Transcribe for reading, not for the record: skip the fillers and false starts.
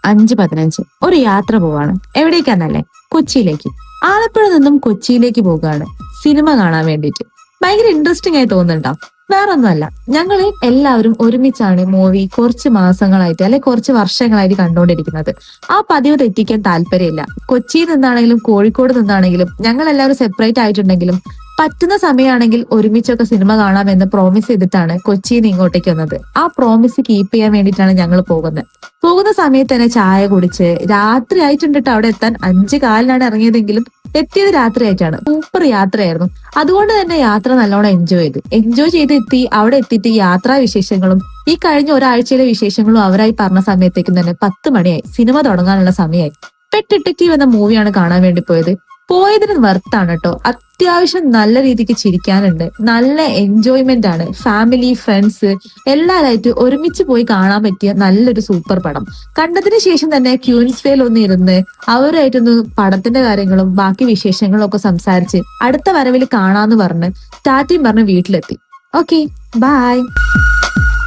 5:15 ഒരു യാത്ര പോവാണ്. എവിടേക്കാന്നല്ലേ? കൊച്ചിയിലേക്ക്. ആലപ്പുഴ നിന്നും കൊച്ചിയിലേക്ക് പോവുകയാണ് സിനിമ കാണാൻ വേണ്ടിയിട്ട്. ഭയങ്കര ഇൻട്രസ്റ്റിംഗ് ആയി തോന്നുന്നുണ്ടോ? വേറൊന്നുമല്ല, ഞങ്ങള് എല്ലാവരും ഒരുമിച്ചാണ് മൂവി കുറച്ച് മാസങ്ങളായിട്ട് അല്ലെ കുറച്ച് വർഷങ്ങളായിട്ട് കണ്ടുകൊണ്ടിരിക്കുന്നത്. ആ പതിവ് തെറ്റിക്കാൻ താല്പര്യമില്ല. കൊച്ചിയിൽ നിന്നാണെങ്കിലും കോഴിക്കോട് നിന്നാണെങ്കിലും ഞങ്ങൾ എല്ലാവരും സെപ്പറേറ്റ് ആയിട്ടുണ്ടെങ്കിലും പറ്റുന്ന സമയമാണെങ്കിൽ ഒരുമിച്ചൊക്കെ സിനിമ കാണാമെന്ന് പ്രോമിസ് ചെയ്തിട്ടാണ് കൊച്ചിയിൽ നിന്ന് ഇങ്ങോട്ടേക്ക് വന്നത്. ആ പ്രോമിസ് കീപ്പ് ചെയ്യാൻ വേണ്ടിയിട്ടാണ് ഞങ്ങൾ പോകുന്നത്. പോകുന്ന സമയത്ത് തന്നെ ചായ കുടിച്ച് രാത്രി ആയിട്ടുണ്ട് ട്ടോ. അവിടെ എത്താൻ 5:15 ഇറങ്ങിയതെങ്കിലും എത്തിയത് രാത്രി ആയിട്ടാണ്. സൂപ്പർ യാത്രയായിരുന്നു. അതുകൊണ്ട് തന്നെ യാത്ര നല്ലോണം എൻജോയ് ചെയ്ത് എത്തി. അവിടെ എത്തിയിട്ട് യാത്രാ വിശേഷങ്ങളും ഈ കഴിഞ്ഞ ഒരാഴ്ചയിലെ വിശേഷങ്ങളും അവരായി പറഞ്ഞ സമയത്തേക്കും തന്നെ 10 മണിയായി. സിനിമ തുടങ്ങാനുള്ള സമയമായി. പെറ്റ് ഡിറ്റക്റ്റീവ് എന്ന മൂവിയാണ് കാണാൻ വേണ്ടി പോയത്. പോയതിന് വർത്താണ് കേട്ടോ. അത്യാവശ്യം നല്ല രീതിക്ക് ചിരിക്കാനുണ്ട്, നല്ല എൻജോയ്മെന്റ് ആണ്. ഫാമിലി, ഫ്രണ്ട്സ് എല്ലാവരായിട്ട് ഒരുമിച്ച് പോയി കാണാൻ പറ്റിയ നല്ലൊരു സൂപ്പർ പടം. കണ്ടതിന് ശേഷം തന്നെ ക്യൂൻസ്വേൽ ഒന്ന് ഇരുന്ന് അവരായിട്ടൊന്ന് പടത്തിന്റെ കാര്യങ്ങളും ബാക്കി വിശേഷങ്ങളും ഒക്കെ സംസാരിച്ച് അടുത്ത വരവിൽ കാണാന്ന് പറഞ്ഞ് ടാറ്റയും പറഞ്ഞ് വീട്ടിലെത്തി. Okay, by.